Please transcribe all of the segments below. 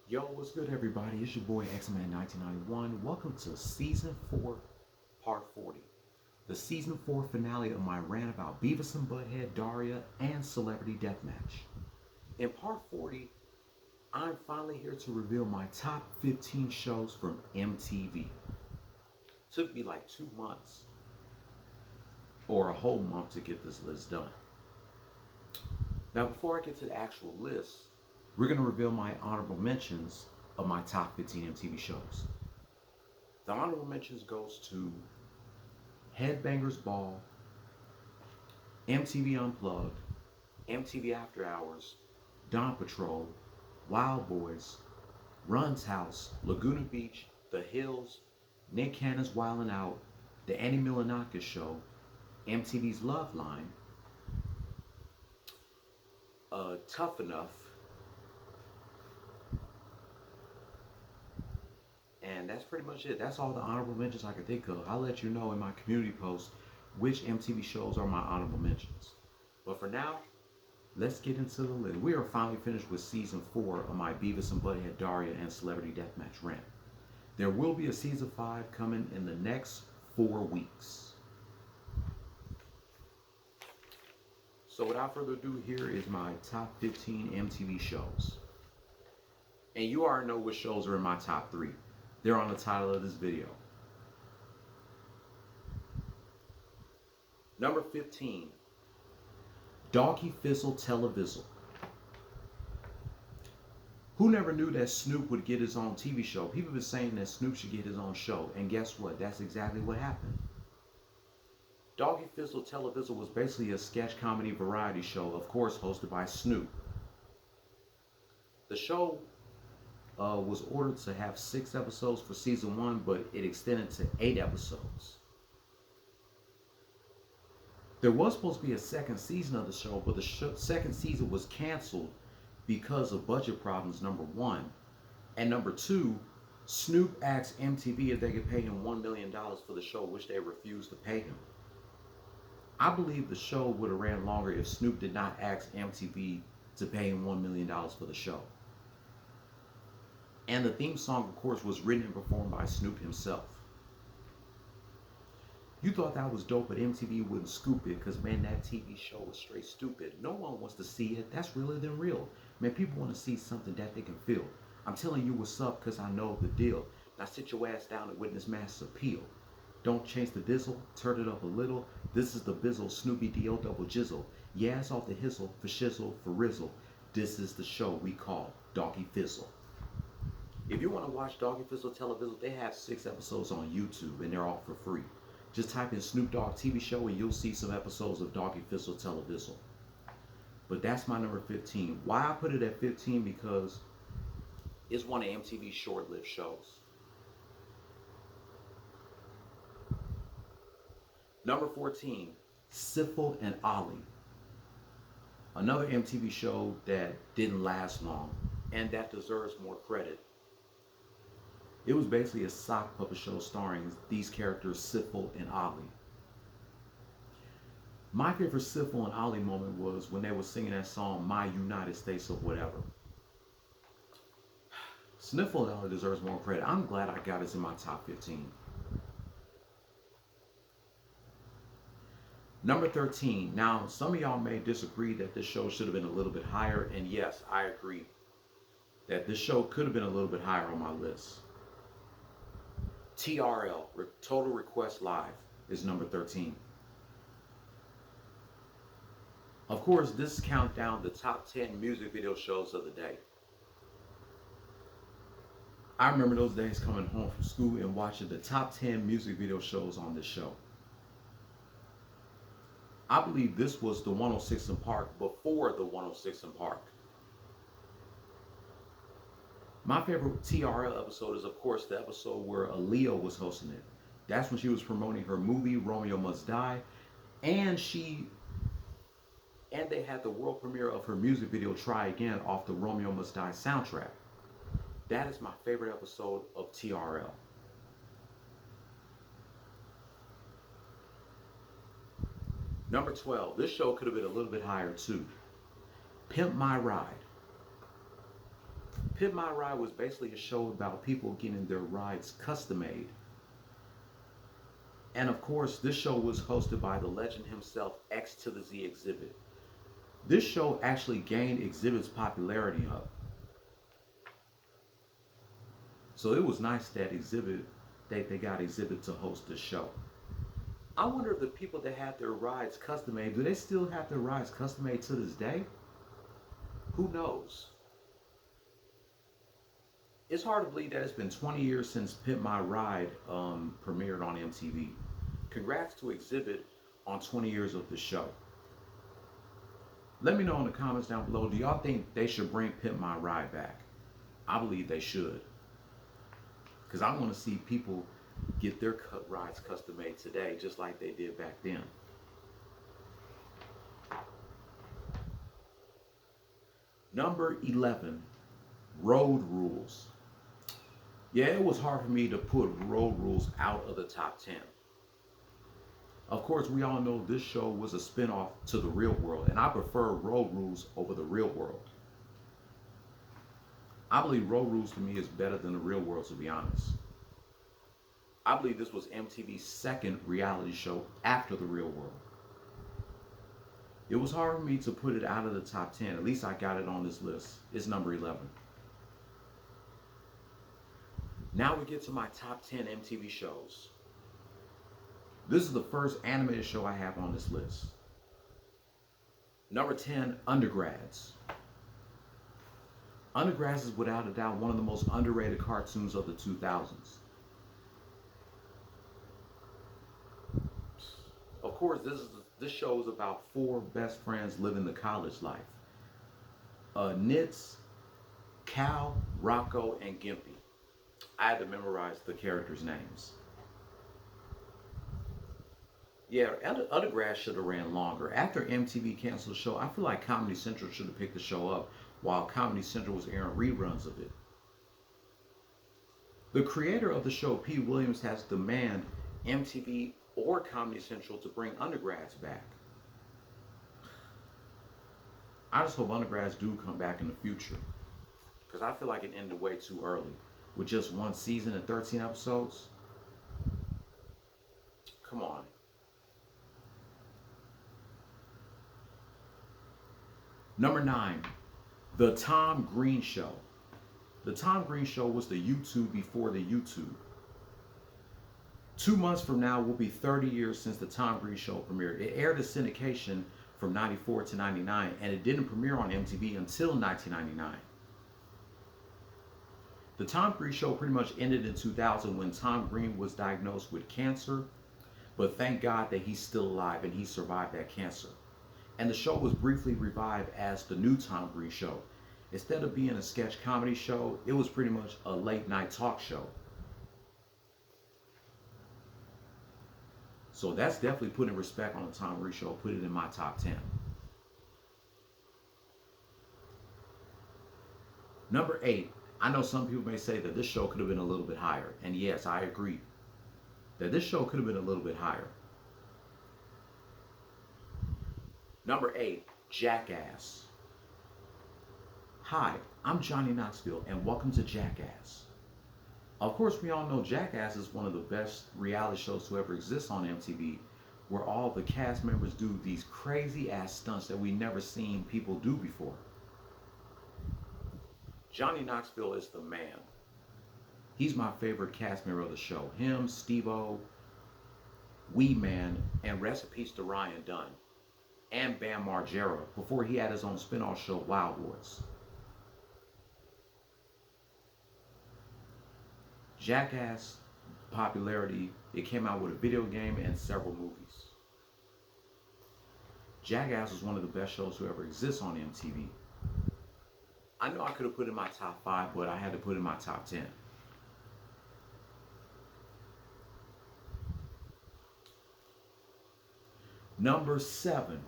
Yo, what's good, everybody? It's your boy X-Man 1991. Welcome to Season 4, Part 40. The Season 4 finale of my rant about Beavis and Butthead, Daria, and Celebrity Deathmatch. In Part 40, I'm finally here to reveal my top 15 shows from MTV. Took me like 2 months or a whole month to get this list done. Now, before I get to the actual list, we're going to reveal my honorable mentions of my top 15 MTV shows. The honorable mentions goes to Headbangers Ball, MTV Unplugged, MTV After Hours, Dawn Patrol, Wild Boys, Run's House, Laguna Beach, The Hills, Nick Cannon's Wildin' Out, The Annie Milanakis Show, MTV's Love Line, Tough Enough, and that's pretty much it. That's all the honorable mentions I can think of. I'll let you know in my community post which MTV shows are my honorable mentions. But for now, let's get into the list. We are finally finished with Season 4 of my Beavis and Butthead, Daria, and Celebrity Deathmatch rant. There will be a Season 5 coming in the next 4 weeks. So without further ado, here is my top 15 MTV shows. And you already know which shows are in my top 3. They're on the title of this video. Number 15, Doggy Fizzle Televizzle. Who never knew that Snoop would get his own TV show? People have been saying that Snoop should get his own show, and guess what? That's exactly what happened. Doggy Fizzle Televizzle was basically a sketch comedy variety show, of course hosted by Snoop. The show was ordered to have 6 episodes for Season 1, but it extended to 8 episodes. There was supposed to be a second season of the show, but the second season was canceled because of budget problems, number 1. And number 2, Snoop asked MTV if they could pay him $1 million for the show, which they refused to pay him. I believe the show would have ran longer if Snoop did not ask MTV to pay him $1 million for the show. And the theme song, of course, was written and performed by Snoop himself. You thought that was dope, but MTV wouldn't scoop it because, man, that TV show was straight stupid. No one wants to see it. That's realer than real. Man, people want to see something that they can feel. I'm telling you what's up because I know the deal. Now sit your ass down and witness mass appeal. Don't change the dizzle, turn it up a little. This is the Bizzle, Snoopy D.O. double jizzle. Yeah, it's off the hizzle, for shizzle, for rizzle. This is the show we call Doggy Fizzle. If you want to watch Doggy Fizzle Televizzle, they have 6 episodes on YouTube and they're all for free. Just type in Snoop Dogg TV show and you'll see some episodes of Doggy Fizzle Televizzle. But that's my number 15. Why I put it at 15? Because it's one of MTV's short-lived shows. Number 14, Sifl and Ollie. Another MTV show that didn't last long and that deserves more credit. It was basically a sock puppet show starring these characters, Sifl and Ollie. My favorite Sifl and Ollie moment was when they were singing that song, My United States of Whatever. Sniffle and Ollie deserves more credit. I'm glad I got this in my top 15. Number 13. Now, some of y'all may disagree that this show should have been a little bit higher, and yes, I agree that this show could have been a little bit higher on my list. TRL, Total Request Live, is number 13. Of course, this counts down the top 10 music video shows of the day. I remember those days coming home from school and watching the top 10 music video shows on this show. I believe this was the 106 in Park before the 106 in Park. My favorite TRL episode is, of course, the episode where Aaliyah was hosting it. That's when she was promoting her movie, Romeo Must Die, and they had the world premiere of her music video, Try Again, off the Romeo Must Die soundtrack. That is my favorite episode of TRL. Number 12. This show could have been a little bit higher too. Pimp My Ride. Pit My Ride was basically a show about people getting their rides custom made. And of course, this show was hosted by the legend himself, X to the Z Exhibit. This show actually gained Exhibit's popularity up. So it was nice that they got Exhibit to host the show. I wonder if the people that had their rides custom made, do they still have their rides custom made to this day? Who knows? It's hard to believe that it's been 20 years since Pimp My Ride premiered on MTV. Congrats to Exhibit on 20 years of the show. Let me know in the comments down below, do y'all think they should bring Pimp My Ride back? I believe they should. Because I want to see people get their rides custom made today, just like they did back then. Number 11, Road Rules. Yeah, it was hard for me to put Road Rules out of the top 10. Of course, we all know this show was a spinoff to The Real World, and I prefer Road Rules over The Real World. I believe Road Rules to me is better than The Real World, to be honest. I believe this was MTV's second reality show after The Real World. It was hard for me to put it out of the top 10. At least I got it on this list. It's number 11. Now we get to my top 10 MTV shows. This is the first animated show I have on this list. Number 10, Undergrads. Undergrads is without a doubt one of the most underrated cartoons of the 2000s. Of course, this show is about four best friends living the college life. Nitz, Cal, Rocco, and Gimpy. I had to memorize the characters' names. Yeah, Undergrads should have ran longer. After MTV canceled the show, I feel like Comedy Central should have picked the show up while Comedy Central was airing reruns of it. The creator of the show, P. Williams, has demanded MTV or Comedy Central to bring Undergrads back. I just hope Undergrads do come back in the future, because I feel like it ended way too early with just one season and 13 episodes. Come on. Number 9, The Tom Green Show. The Tom Green Show was the YouTube before the YouTube. 2 months from now will be 30 years since The Tom Green Show premiered. It aired in syndication from 94 to 99, and it didn't premiere on MTV until 1999. The Tom Green Show pretty much ended in 2000 when Tom Green was diagnosed with cancer, but thank God that he's still alive and he survived that cancer. And the show was briefly revived as The New Tom Green Show. Instead of being a sketch comedy show, it was pretty much a late night talk show. So that's definitely putting respect on the Tom Green Show, put it in my top 10. Number 8, I know some people may say that this show could have been a little bit higher. And yes, I agree that this show could have been a little bit higher. Number 8, Jackass. Hi, I'm Johnny Knoxville, and welcome to Jackass. Of course, we all know Jackass is one of the best reality shows to ever exist on MTV, where all the cast members do these crazy ass stunts that we never seen people do before. Johnny Knoxville is the man. He's my favorite cast member of the show. Him, Steve-O, Wee Man, and rest in peace to Ryan Dunn, and Bam Margera, before he had his own spin-off show, Wild Wars. Jackass popularity, it came out with a video game and several movies. Jackass was one of the best shows to ever exist on MTV. I know I could have put it in my top 5, but I had to put it in my top 10. Number 7.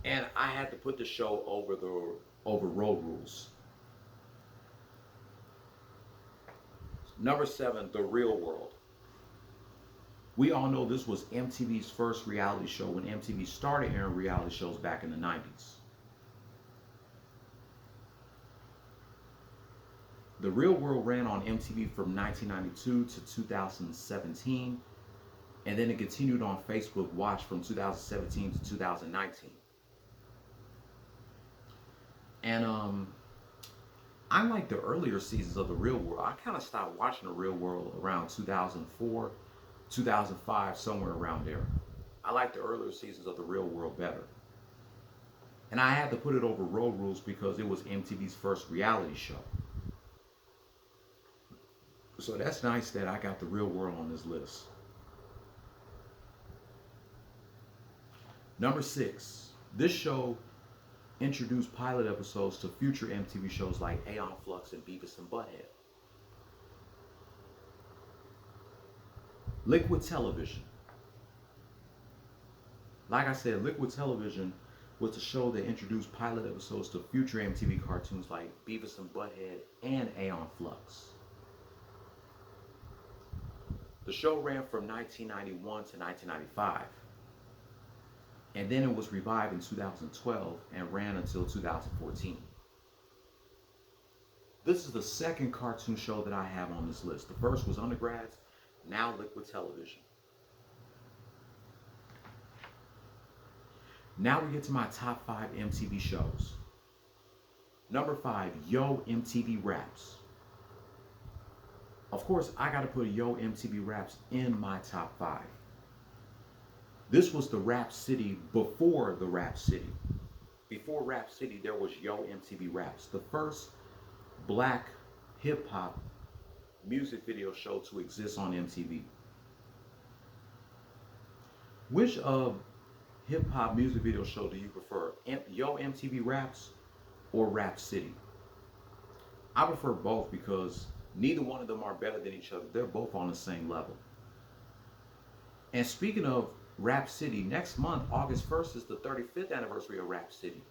And I had to put the show over Road Rules. Number 7, The Real World. We all know this was MTV's first reality show when MTV started airing reality shows back in the 90s. The Real World ran on MTV from 1992 to 2017, and then it continued on Facebook Watch from 2017 to 2019. And I like the earlier seasons of The Real World. I kind of stopped watching The Real World around 2004, 2005, somewhere around there. I like the earlier seasons of The Real World better. And I had to put it over Road Rules because it was MTV's first reality show. So that's nice that I got The Real World on this list. Number 6. This show introduced pilot episodes to future MTV shows like Aeon Flux and Beavis and Butthead. Liquid Television. Like I said, Liquid Television was the show that introduced pilot episodes to future MTV cartoons like Beavis and Butthead and Aeon Flux. The show ran from 1991 to 1995. And then it was revived in 2012 and ran until 2014. This is the second cartoon show that I have on this list. The first was Undergrads, now Liquid Television. Now we get to my top 5 MTV shows. Number 5, Yo MTV Raps. Of course, I gotta put Yo MTV Raps in my top 5. This was the Rap City before the Rap City. Before Rap City, there was Yo MTV Raps, the first black hip-hop music video show to exist on MTV. Which hip-hop music video show do you prefer? Yo MTV Raps or Rap City? I prefer both because neither one of them are better than each other. They're both on the same level. And speaking of Rap City, next month, August 1st, is the 35th anniversary of Rap City.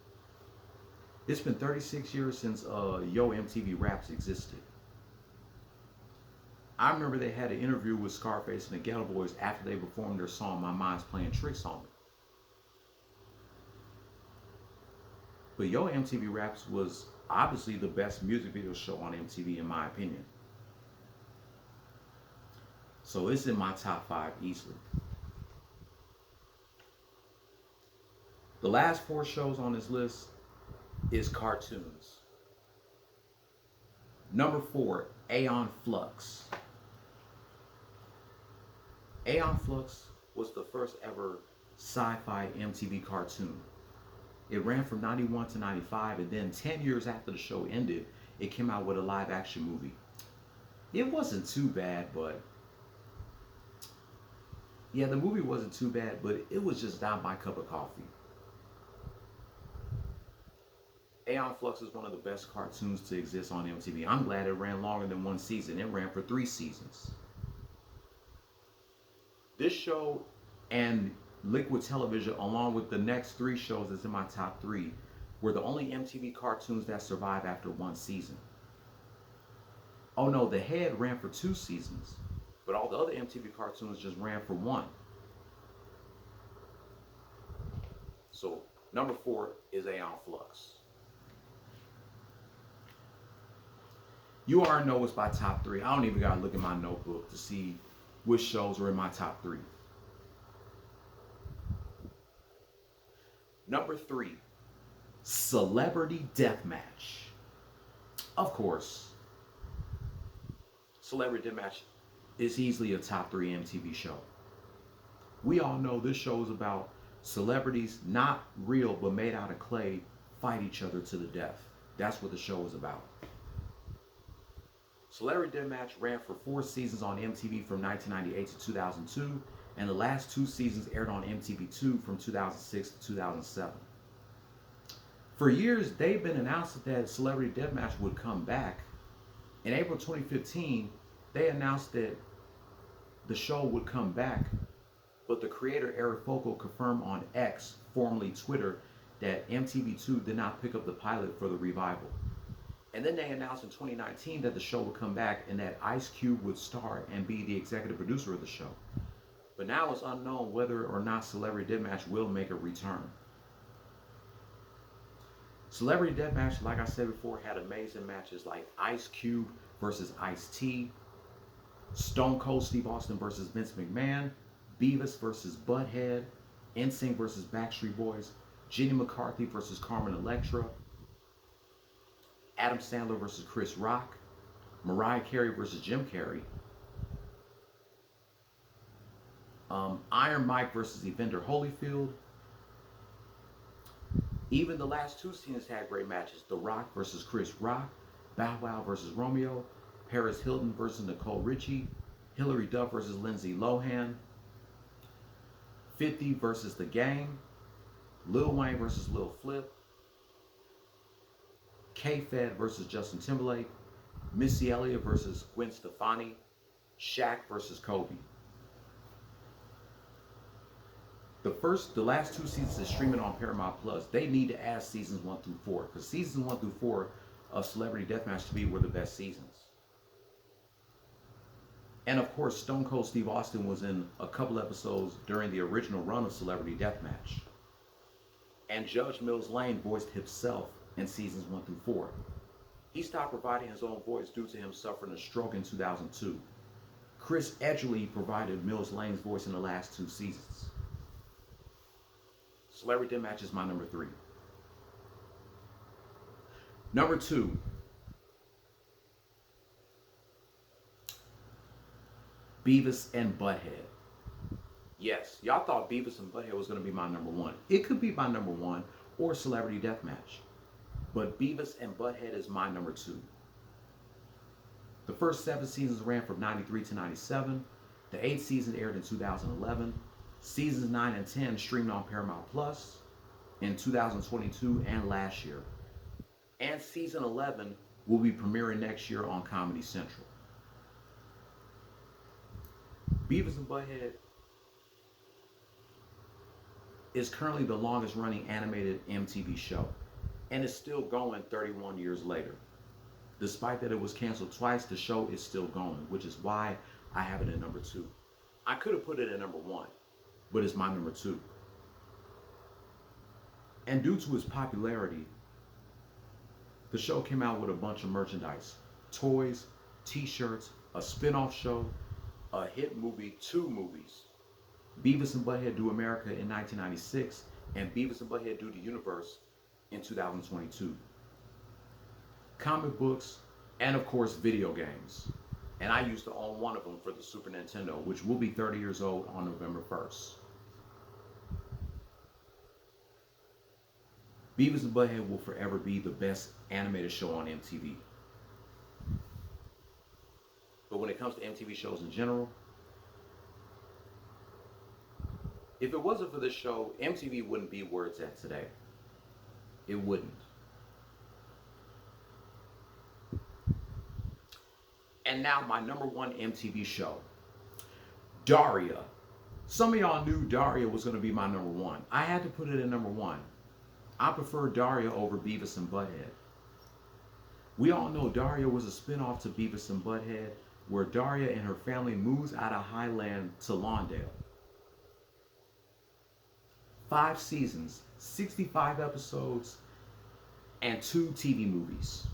It's been 36 years since Yo MTV Raps existed. I remember they had an interview with Scarface and the Ghetto Boys after they performed their song, My Mind's Playing Tricks on Me. But Yo MTV Raps was obviously the best music video show on MTV in my opinion. So it's in my top 5 easily. The last 4 shows on this list is cartoons. Number 4, Aeon Flux. Aeon Flux was the first ever sci-fi MTV cartoon. It ran from 91 to 95, and then 10 years after the show ended, it came out with a live action movie. It wasn't too bad, but yeah, the movie wasn't too bad, but it was just not my cup of coffee. Aeon Flux is one of the best cartoons to exist on MTV. I'm glad it ran longer than 1 season. It ran for 3 seasons. This show and Liquid Television, along with the next 3 shows that's in my top 3, were the only MTV cartoons that survived after 1 season. Oh no, The Head ran for 2 seasons, but all the other MTV cartoons just ran for 1. So number 4 is Aeon Flux. You already know it's my top 3. I don't even gotta look at my notebook to see which shows are in my top 3. Number 3, Celebrity Deathmatch. Of course, Celebrity Deathmatch is easily a top 3 MTV show. We all know this show is about celebrities, not real, but made out of clay, fight each other to the death. That's what the show is about. Celebrity Deathmatch ran for 4 seasons on MTV from 1998 to 2002, and the last 2 seasons aired on MTV2 from 2006 to 2007. For years, they've been announcing that Celebrity Deathmatch would come back. In April 2015, they announced that the show would come back, but the creator Eric Fogle confirmed on X, formerly Twitter, that MTV2 did not pick up the pilot for the revival. And then they announced in 2019 that the show would come back and that Ice Cube would star and be the executive producer of the show. But now it's unknown whether or not Celebrity Deathmatch will make a return. Celebrity Deathmatch, like I said before, had amazing matches like Ice Cube versus Ice-T, Stone Cold Steve Austin versus Vince McMahon, Beavis versus Butthead, NSYNC versus Backstreet Boys, Jenny McCarthy versus Carmen Electra, Adam Sandler versus Chris Rock, Mariah Carey versus Jim Carrey, Iron Mike versus Evander Holyfield. Even the last two seasons had great matches. The Rock versus Chris Rock, Bow Wow versus Romeo, Paris Hilton versus Nicole Richie, Hilary Duff versus Lindsay Lohan, 50 versus The Game, Lil Wayne versus Lil Flip, K-Fed versus Justin Timberlake, Missy Elliott versus Gwen Stefani, Shaq versus Kobe. The last two seasons is streaming on Paramount Plus. They need to add seasons 1 through 4 because seasons 1 through 4 of Celebrity Deathmatch to me were the best seasons. And of course, Stone Cold Steve Austin was in a couple episodes during the original run of Celebrity Deathmatch. And Judge Mills Lane voiced himself in seasons 1 through 4. He stopped providing his own voice due to him suffering a stroke in 2002. Chris Edgerly provided Mills Lane's voice in the last two seasons. Celebrity Deathmatch is my number 3. Number 2. Beavis and Butthead. Yes, y'all thought Beavis and Butthead was going to be my number 1. It could be my number 1 or Celebrity Deathmatch. But Beavis and Butthead is my number 2. The first 7 seasons ran from 93 to 97. The 8th season aired in 2011. Seasons 9 and 10 streamed on Paramount Plus in 2022 and last year. And season 11 will be premiering next year on Comedy Central. Beavis and Butthead is currently the longest running animated MTV show and is still going 31 years later. Despite that it was canceled twice, the show is still going, which is why I have it at number 2. I could have put it at number 1, but it's my number 2. And due to its popularity, the show came out with a bunch of merchandise, toys, t-shirts, a spin-off show, a hit movie, 2 movies. Beavis and Butthead Do America in 1996 and Beavis and Butthead Do the Universe in 2022. Comic books, and of course video games. And I used to own one of them for the Super Nintendo, which will be 30 years old on November 1st. Beavis and Butthead will forever be the best animated show on MTV. But when it comes to MTV shows in general, if it wasn't for this show, MTV wouldn't be where it's at today. It wouldn't. And now my number 1 MTV show, Daria. Some of y'all knew Daria was going to be my number 1. I had to put it at number 1. I prefer Daria over Beavis and Butthead. We all know Daria was a spinoff to Beavis and Butthead, where Daria and her family moves out of Highland to Lawndale. 5 seasons, 65 episodes, and 2 TV movies,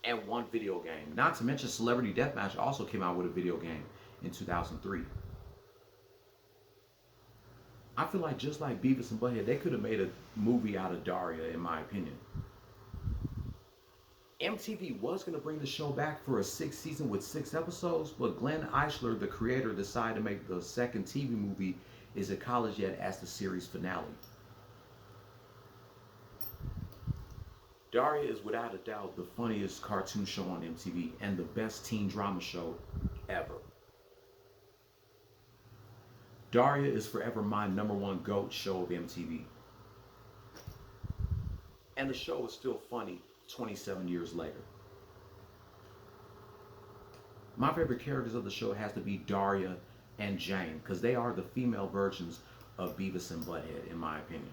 and 1 video game. Not to mention Celebrity Deathmatch also came out with a video game in 2003. I feel like just like Beavis and Butthead, they could have made a movie out of Daria, in my opinion. MTV was going to bring the show back for a 6th season with 6 episodes, but Glenn Eichler, the creator, decided to make the 2nd TV movie Is It College Yet as the series finale. Daria is without a doubt the funniest cartoon show on MTV and the best teen drama show ever. Daria is forever my number 1 GOAT show of MTV. And the show is still funny 27 years later. My favorite characters of the show has to be Daria and Jane, because they are the female versions of Beavis and Butthead, in my opinion.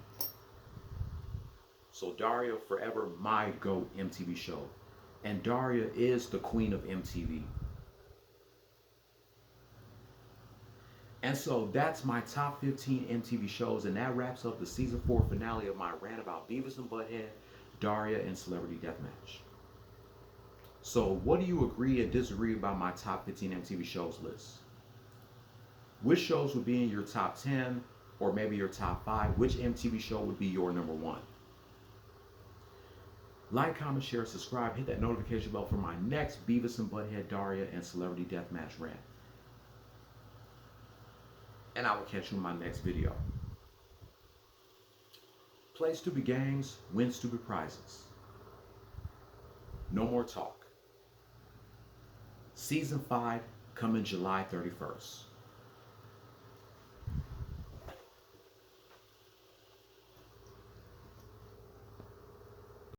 So Daria, forever my GOAT MTV show. And Daria is the queen of MTV. And so that's my top 15 MTV shows, and that wraps up the season 4 finale of my rant about Beavis and Butthead, Daria, and Celebrity Deathmatch. So, what do you agree and disagree about my top 15 MTV shows list? Which shows would be in your top 10 or maybe your top 5? Which MTV show would be your number one? Like, comment, share, subscribe, hit that notification bell for my next Beavis and Butthead, Daria, and Celebrity Deathmatch rant. And I will catch you in my next video. Play stupid games, win stupid prizes. No more talk. Season 5 coming July 31st.